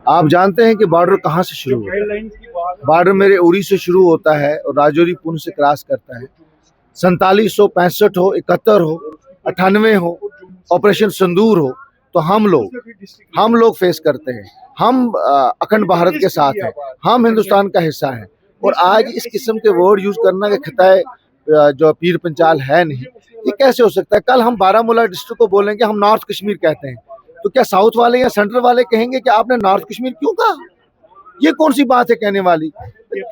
आप जानते हैं कि बॉर्डर कहाँ से शुरू होता है? बॉर्डर मेरे उरी से शुरू होता है और राजौरी पुंछ से क्रॉस करता है। 47 हो, 65 हो, 71 हो, 98 हो, ऑपरेशन सिंदूर हो, तो हम लोग फेस करते हैं। हम अखंड भारत के साथ हैं, हम हिंदुस्तान का हिस्सा हैं। और आज इस किस्म के वर्ड यूज करना कि खिताए जो पीर पंचाल है नहीं, ये कैसे हो सकता है? कल हम बारामूला डिस्ट्रिक्ट को बोलेंगे हम नॉर्थ कश्मीर कहते हैं, तो क्या साउथ वाले या सेंट्रल वाले कहेंगे कि आपने नॉर्थ कश्मीर क्यों कहा? ये कौन सी बात है कहने वाली?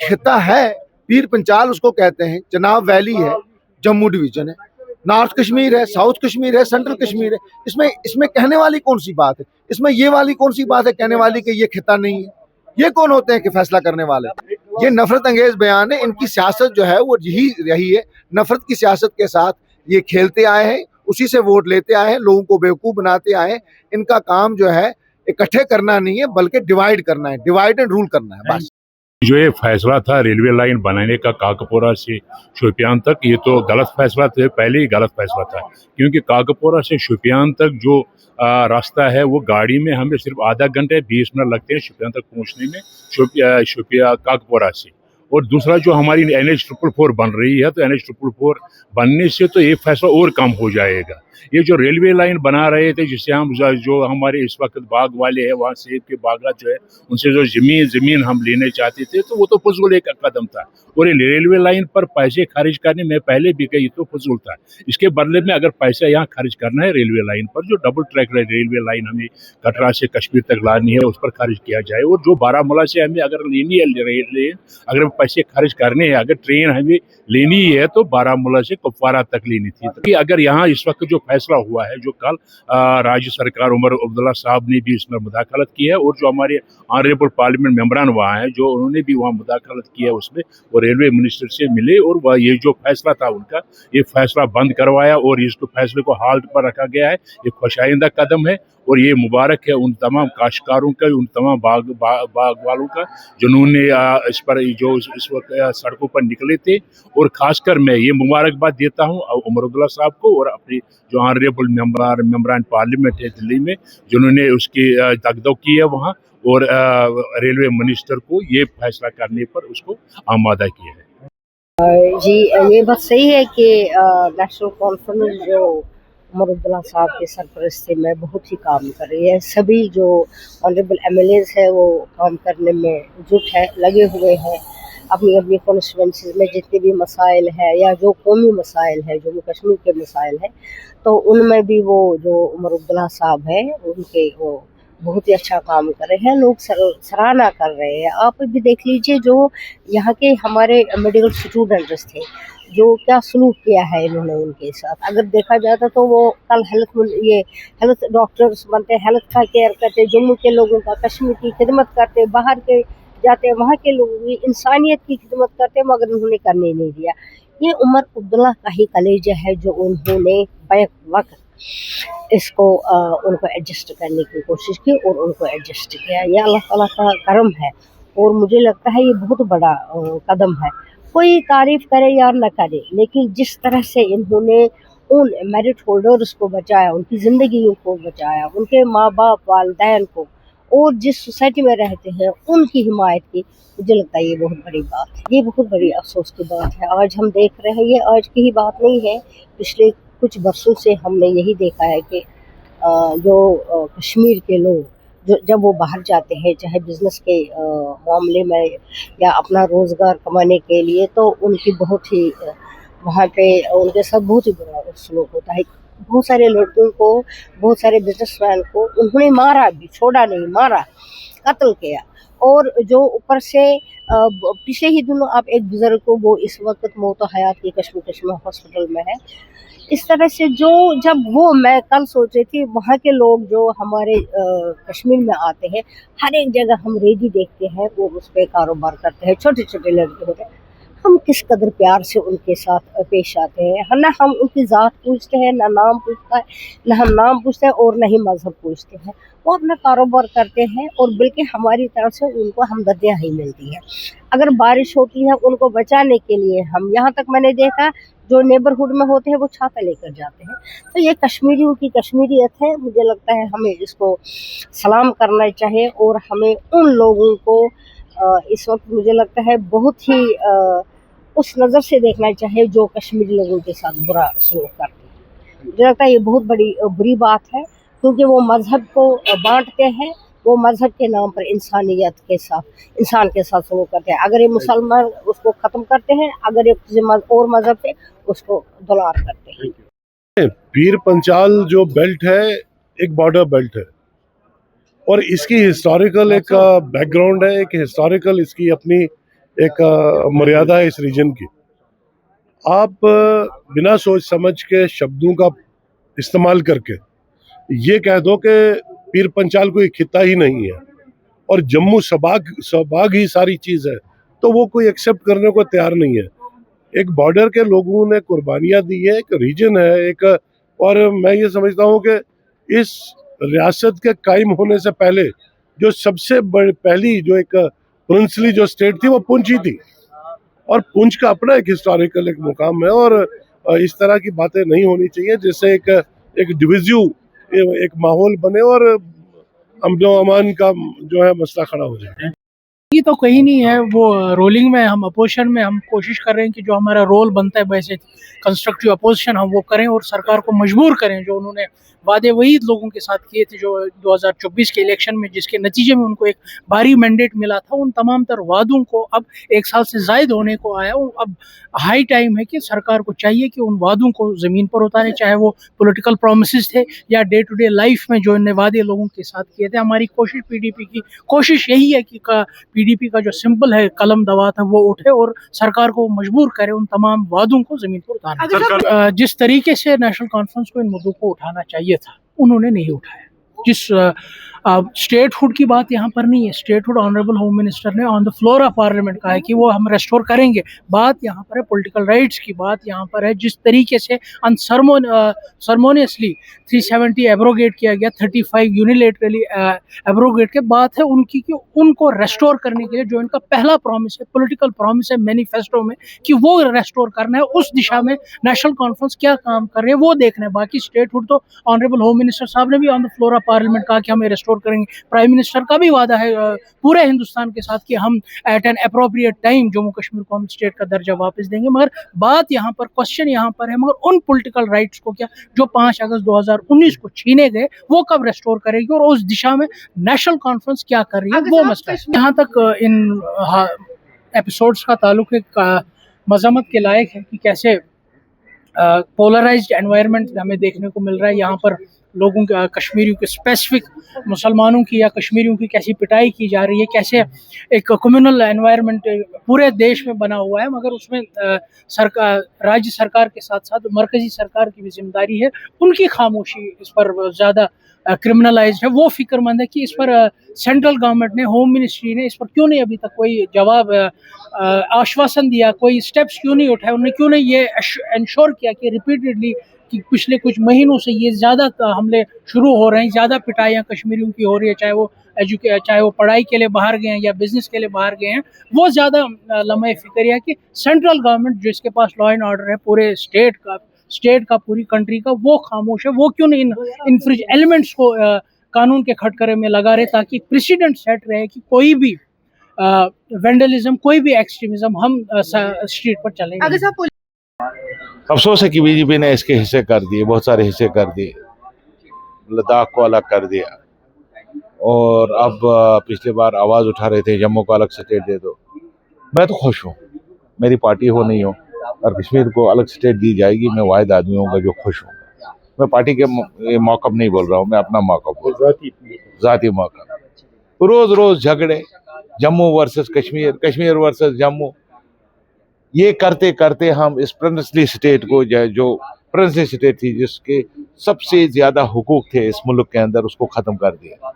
खिता है, पीर पंचाल उसको कहते हैं, चनाब वैली है, जम्मू डिवीजन है, नॉर्थ कश्मीर है, साउथ कश्मीर है, सेंट्रल कश्मीर है। इसमें इसमें कहने वाली कौन सी बात है? इसमें ये वाली कौन सी बात है कहने वाली कि ये खिता नहीं है? ये कौन होते हैं कि फैसला करने वाले? ये नफरत अंगेज बयान है। इनकी सियासत जो है वो यही रही है, नफरत की सियासत के साथ ये खेलते आए हैं, उसी से वोट लेते आए हैं, लोगों को बेवकूफ बनाते आए हैं। इनका काम जो है इकट्ठे करना नहीं है बल्कि डिवाइड करना है, डिवाइड एंड रूल करना है बस। जो ये फैसला था रेलवे लाइन बनाने का काकपोरा से शोपियान तक, ये तो गलत फैसला था, पहले ही गलत फैसला था। क्योंकि काकपोरा से शोपियान तक जो रास्ता है वो गाड़ी में हमें सिर्फ आधा घंटे 20 मिनट लगते हैं शोपियान तक पहुंचने में, शोपिया काकपोरा से। और दूसरा जो हमारी NH 444 बन रही है, तो NH 444 बनने से तो ये फैसला और कम हो जाएगा। ये जो रेलवे लाइन बना रहे थे, जिससे हम जो हमारे इस वक्त बाग वाले हैं, वहाँ सेब के बागात जो है, उनसे जो जमीन हम लेने चाहते थे, तो वो तो फजूल एक कदम था। और ये रेलवे लाइन पर पैसे खर्च करने में पहले भी कही तो फजूल था। इसके बदले में अगर पैसा यहाँ खर्च करना है रेलवे लाइन पर, जो डबल ट्रैक रेलवे लाइन हमें कटरा से कश्मीर तक लानी है, उस पर खर्च किया जाए। और जो बारामूला से हमें अगर लेनी है अगर पैसे खर्च करने हैं, अगर ट्रेन हमें लेनी है तो बारामूला से कुपवारा तक लेनी थी। तो अगर यहाँ इस वक्त जो फैसला हुआ है, जो कल राज्य सरकार उमर अब्दुल्ला साहब ने भी इसमें मुदाखलत की है, और जो हमारे ऑनरेबल पार्लियामेंट मेंबरान वहाँ हैं, जो उन्होंने भी वहाँ मुदाखलत की है, उसमें वो रेलवे मिनिस्टर से मिले और वह ये जो फैसला था उनका, ये फैसला बंद करवाया और इसको फैसले को हाल्ट पर रखा गया है। ये खुशाइंदा कदम है और ये मुबारक है उन तमाम काश्तकारों का, उन तमाम बाग वालों का जिन्होंने इस पर जो इस वक्त सड़कों पर निकले थे। और खासकर मैं ये मुबारकबाद देता हूँ उमर अब्दुल्ला साहब को और अपने जो ऑनरेबल मेंबरान पार्लियामेंट है दिल्ली में, जिन्होंने उसकी दगदग की है वहाँ, और रेलवे मिनिस्टर को ये फैसला करने पर उसको आमादा किया है। जी, ये बात सही है कि नेशनल कॉन्फ्रेंस जो उमर अब्दुल्ला साहब के सरपरस्ती में बहुत ही काम कर रही है। सभी जो ऑनरेबल MLAs है वो काम करने में जुट है, लगे हुए हैं। अपनी अपनी कॉन्स्टिट्यूंसीज में जितने भी मसाइल है या जो कौमी मसाइल है, जम्मू कश्मीर के मसाइल है, तो उनमें भी वो जो उमर अब्दुल्ला साहब है उनके वो बहुत ही अच्छा काम कर रहे हैं। लोग सराहना कर रहे हैं। आप भी देख लीजिए जो यहाँ के हमारे मेडिकल स्टूडेंट्स थे, जो क्या सलूक किया है इन्होंने उनके साथ। अगर देखा जाता तो वो कल हेल्थ डॉक्टर्स बनते, हेल्थ का केयर करते, जम्मू के लोगों का, कश्मीर की खिदमत करते, बाहर के जाते वहाँ के लोगों की इंसानियत की खिदमत करते, मगर उन्होंने करने नहीं दिया। ये उमर अब्दुल्ला का ही कलेजा है जो उन्होंने बैक वक्त इसको उनको एडजस्ट करने की कोशिश की और उनको एडजस्ट किया। ये अल्लाह ताला का करम है और मुझे लगता है ये बहुत बड़ा कदम है। कोई तारीफ करे या न करे, लेकिन जिस तरह से इन्होंने उन मेरिट होल्डर्स को बचाया, उनकी ज़िंदगियों को बचाया, उनके माँ बाप वालदैन को, और जिस सोसाइटी में रहते हैं उनकी हिमायत की, मुझे लगता है ये बहुत बड़ी बात है। ये बहुत बड़ी अफसोस की बात है। आज हम देख रहे हैं, ये आज की ही बात नहीं है, पिछले कुछ बरसों से हमने यही देखा है कि जो कश्मीर के लोग जो जब वो बाहर जाते हैं, चाहे बिज़नेस के मामले में या अपना रोज़गार कमाने के लिए, तो उनकी बहुत ही वहाँ पे उनके साथ बहुत ही बुरा सलूक होता है। बहुत सारे लड़कों को, बहुत सारे बिजनेसमैन को उन्होंने मारा भी, छोड़ा नहीं, मारा, कत्ल किया। और जो ऊपर से पिछले ही दिनों आप एक बुजुर्ग को, वो इस वक्त मौत हयात की कश्मीर हॉस्पिटल में है। इस तरह से जो जब वो मैं कल सोच रही थी, वहाँ के लोग जो हमारे कश्मीर में आते हैं, हर एक जगह हम रेडी देखते हैं, वो उस पर कारोबार करते हैं, छोटे छोटे लड़के होते हैं। हम किस कदर प्यार से उनके साथ पेश आते हैं। ना हम उनकी ज़ात पूछते हैं, ना नाम पूछता है, ना हम नाम पूछते हैं और ना ही मज़हब पूछते हैं। वो अपना कारोबार करते हैं और बल्कि हमारी तरफ से उनको हमदर्दियाँ ही मिलती हैं। अगर बारिश होती है उनको बचाने के लिए हम, यहाँ तक मैंने देखा जो नेबरहुड में होते हैं वो छाता लेकर जाते हैं। तो ये कश्मीरियों की कश्मीरियत है। मुझे लगता है हमें इसको सलाम करना चाहिए और हमें उन लोगों को इस वक्त मुझे लगता है बहुत ही उस नज़र से देखना चाहिए जो कश्मीरी लोगों के साथ बुरा सलूक करते हैं। मुझे लगता है ये बहुत बड़ी बुरी बात है क्योंकि वो मज़हब को बांटते हैं, वो मज़हब के नाम पर इंसानियत के साथ, इंसान के साथ सलूक करते हैं। अगर ये मुसलमान उसको ख़त्म करते हैं, अगर ये किसी और मज़हब से उसको दुलार करते हैं। पीर पंचाल जो बेल्ट है एक बॉर्डर बेल्ट है और इसकी हिस्टोरिकल एक बैकग्राउंड है, एक हिस्टोरिकल इसकी अपनी एक मर्यादा है इस रीजन की। आप बिना सोच समझ के शब्दों का इस्तेमाल करके ये कह दो कि पीर पंचाल कोई खिता ही नहीं है और जम्मू सबाग ही सारी चीज़ है, तो वो कोई एक्सेप्ट करने को तैयार नहीं है। एक बॉर्डर के लोगों ने कुर्बानियाँ दी है, एक रीजन है एक, और मैं ये समझता हूँ कि इस रियासत के कायम होने से पहले जो सबसे पहली जो एक प्रिंसली जो स्टेट थी वो पुंछ ही थी और पुंछ का अपना एक हिस्टोरिकल एक मुकाम है और इस तरह की बातें नहीं होनी चाहिए जिससे एक डिविजिव एक माहौल बने और अमन अमान का जो है मसला खड़ा हो जाए। ये तो कहीं नहीं है, वो रोलिंग में हम अपोजिशन में हम कोशिश कर रहे हैं कि जो हमारा रोल बनता है वैसे कंस्ट्रक्टिव अपोजिशन हम वो करें और सरकार को मजबूर करें। जो उन्होंने वादे वही लोगों के साथ किए थे जो 2024 के इलेक्शन में, जिसके नतीजे में उनको एक भारी मैंडेट मिला था, उन तमाम तर वादों को अब 1 साल से ज़ायद होने को आया। अब हाई टाइम है कि सरकार को चाहिए कि उन वादों को ज़मीन पर उतारे, चाहे वो पॉलिटिकल प्रॉमिसेस थे या डे टू डे लाइफ में जो इन्हें वादे लोगों के साथ किए थे। हमारी कोशिश पीडीपी की कोशिश यही है कि पीडीपी का जो सिंबल है कलम दवात है वो उठे और सरकार को मजबूर करे उन तमाम वादों को जमीन पर उतारने। जिस तरीके से नेशनल कॉन्फ्रेंस को इन मुद्दों को उठाना चाहिए था उन्होंने नहीं उठाया। जिस स्टेटहुड की बात यहाँ पर नहीं है, स्टेटहुड ऑनरेबल होम मिनिस्टर ने on the floor of parliament कहा है कि वो हम रेस्टोर करेंगे। बात यहाँ पर है पॉलिटिकल राइट्स की, बात यहाँ पर है जिस तरीके से सरमोनियसली 370 एब्रोगेट किया गया, 35 यूनिलेटरली एब्रोगेट के, बात है उनकी कि उनको रेस्टोर करने के लिए जो इनका पहला प्रॉमिस है, पॉलिटिकल प्रॉमिस है मैनिफेस्टो में कि वो रेस्टोर करना है, उस दिशा में नेशनल कॉन्फ्रेंस क्या काम कर रहे हैं वो देखना है। बाकी स्टेटहुड तो ऑनरेबल होम मिनिस्टर साहब ने भी on the floor of parliament कहा कि हमें रेस्टोर करेंगे। प्राइम मिनिस्टर का भी वादा है पूरे हिंदुस्तान के साथ कि हम at an appropriate time Jammu Kashmir को हम स्टेट का दर्जा वापस देंगे। मगर बात यहाँ पर, क्वेश्चन यहाँ पर है, मगर उन पॉलिटिकल राइट्स को क्या जो 5 अगस्त 2019 को छीने गए वो कब रेस्टोर करेगी और उस दिशा में नेशनल कॉन्फ्रेंस क्या कर रही है वो मसला है। यहाँ तक इन एपिसोड्स का ताल्लुक मजम्मत के लायक है कि कैसे पोलराइज्ड एनवायरनमेंट हमें देखने को मिल रहा है। यहाँ पर लोगों के, कश्मीरियों के, स्पेसिफिक मुसलमानों की या कश्मीरियों की कैसी पिटाई की जा रही है, कैसे एक कम्युनल एनवायरनमेंट पूरे देश में बना हुआ है, मगर उसमें सरकार, राज्य सरकार के साथ साथ मरकजी सरकार की भी जिम्मेदारी है। उनकी खामोशी इस पर ज़्यादा क्रिमिनलाइज्ड है। वो फिक्रमंद है कि इस पर सेंट्रल गवर्नमेंट ने, होम मिनिस्ट्री ने इस पर क्यों नहीं अभी तक कोई जवाब, आश्वासन दिया, कोई स्टेप्स क्यों नहीं उठाए, उन्होंने क्यों नहीं ये इंश्योर किया कि रिपीटेडली कि पिछले कुछ महीनों से ये ज़्यादा हमले शुरू हो रहे हैं, ज़्यादा पिटाइयाँ कश्मीरियों की हो रही है, चाहे वो पढ़ाई के लिए बाहर गए हैं या बिजनेस के लिए बाहर गए हैं। वो ज़्यादा लम्हे फिक्र है कि सेंट्रल गवर्नमेंट जिसके पास लॉ एंड ऑर्डर है पूरे स्टेट का पूरी कंट्री का, वो खामोश है। वो क्यों नहीं इन फ्रिज एलिमेंट्स को कानून के खटकरे में लगा रहे ताकि प्रेसिडेंट सेट रहे कि कोई भी वेंडलिज्म, कोई भी एक्सट्रीमिज्म हम स्ट्रीट पर चलेंगे। अफसोस है कि बीजेपी ने इसके हिस्से कर दिए, बहुत सारे हिस्से कर दिए, लद्दाख को अलग कर दिया और अब पिछले बार आवाज़ उठा रहे थे जम्मू को अलग स्टेट दे दो। मैं तो खुश हूँ, मेरी पार्टी हो नहीं हो, और कश्मीर को अलग स्टेट दी जाएगी, मैं वाहिद आदमी होऊंगा जो खुश हूँ। मैं पार्टी के मौक़िफ़ नहीं बोल रहा हूँ, मैं अपना मौक़िफ़ बोल रहा हूँ, ज़ाती मौक़िफ़। रोज़ रोज़ झगड़े, जम्मू वर्सेस कश्मीर, कश्मीर वर्सेस जम्मू, ये करते करते हम इस प्रिंसली स्टेट को, जो प्रिंसली स्टेट थी जिसके सबसे ज़्यादा हुकूक थे इस मुल्क के अंदर, उसको ख़त्म कर दिया।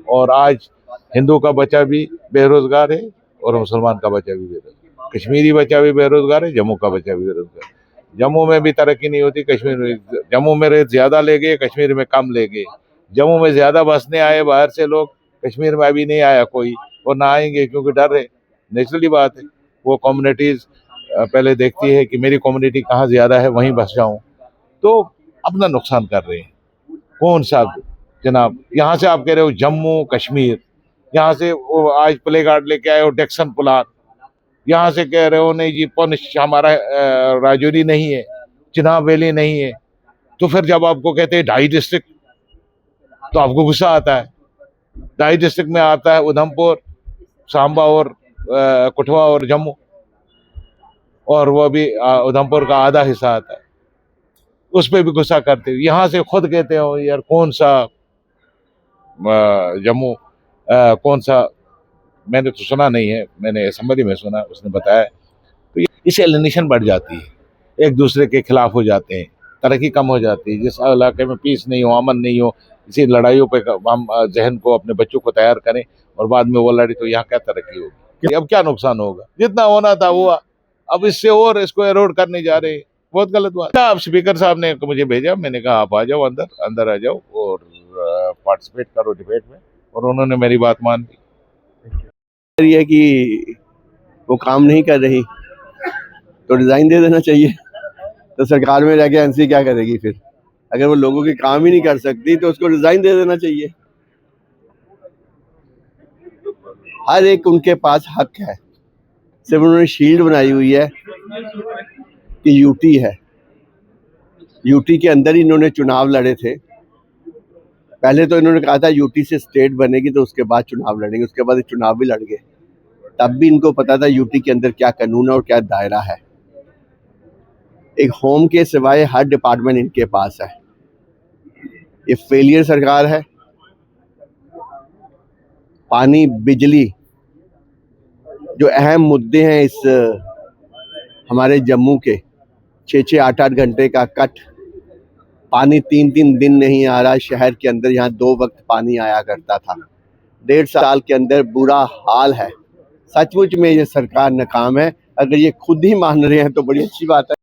और आज हिंदू का बच्चा भी बेरोज़गार है और मुसलमान का बच्चा भी बेरोज़गार। कश्मीरी बच्चा भी बेरोजगार है, जम्मू का बच्चा भी बेरोजगार है। जम्मू में भी तरक्की नहीं होती, कश्मीर में। जम्मू में रेट ज्यादा ले गए, कश्मीर में कम ले गए। जम्मू में ज्यादा बसने आए बाहर से लोग, कश्मीर में अभी नहीं आया कोई, और ना आएंगे क्योंकि डर है। नेचुरली बात है, वो कम्युनिटीज पहले देखती है कि मेरी कम्युनिटी कहाँ ज्यादा है, वहीं बस जाऊं, तो अपना नुकसान कर रहे हैं। कौन सा जनाब, यहाँ से आप कह रहे हो जम्मू कश्मीर, यहाँ से वो आज प्ले कार्ड लेके आए हो डेक्सन प्लान, यहाँ से कह रहे हो नहीं जी पुंछ हमारा राजौरी नहीं है, चिनाब वैली नहीं है। तो फिर जब आपको कहते हैं 2.5 डिस्ट्रिक्ट, तो आपको गुस्सा आता है। 2.5 डिस्ट्रिक्ट में आता है उधमपुर, सांबा और कठुआ और जम्मू, और वो भी उधमपुर का आधा हिस्सा आता है, उस पर भी गुस्सा करते हो। यहाँ से खुद कहते हो यार कौन सा जम्मू, कौन सा, मैंने तो सुना नहीं है, मैंने असेंबली में सुना, उसने बताया। तो इससे एलिनेशन बढ़ जाती है, एक दूसरे के खिलाफ हो जाते हैं, तरक्की कम हो जाती है। जिस इलाके में पीस नहीं हो, अमन नहीं हो, इसी लड़ाइयों पे हम जहन को, अपने बच्चों को तैयार करें और बाद में वो लड़े, तो यहाँ क्या तरक्की होगी? अब क्या नुकसान होगा? जितना होना था हुआ, अब इससे और इसको एरोड करने जा रहे हैं, बहुत गलत बात। अब स्पीकर साहब ने मुझे भेजा, मैंने कहा आप आ जाओ अंदर आ जाओ और पार्टिसिपेट करो डिबेट में, और उन्होंने मेरी बात मान ली। ये है कि वो काम नहीं कर रही तो रिजाइन दे देना चाहिए। तो सरकार में रह के एनसी क्या करेगी फिर? अगर वो लोगों के काम ही नहीं कर सकती तो उसको रिजाइन दे देना चाहिए। हर एक उनके पास हक है, सिर्फ उन्होंने शील्ड बनाई हुई है कि यूटी है। यूटी के अंदर ही इन्होंने चुनाव लड़े थे। पहले तो इन्होंने कहा था यूटी से स्टेट बनेगी तो उसके बाद चुनाव लड़ेंगे, उसके बाद चुनाव भी लड़ गए। तब भी इनको पता था यूटी के अंदर क्या कानून है और क्या दायरा है। एक होम के सिवाय हर डिपार्टमेंट इनके पास है। ये फेलियर सरकार है। पानी, बिजली, जो अहम मुद्दे हैं इस हमारे जम्मू के, 6-6, 8-8 घंटे का कट, पानी 3-3 दिन नहीं आ रहा। शहर के अंदर यहाँ 2 वक्त पानी आया करता था। 1.5 साल के अंदर बुरा हाल है। सचमुच में ये सरकार नाकाम है। अगर ये खुद ही मान रहे हैं तो बड़ी अच्छी बात है।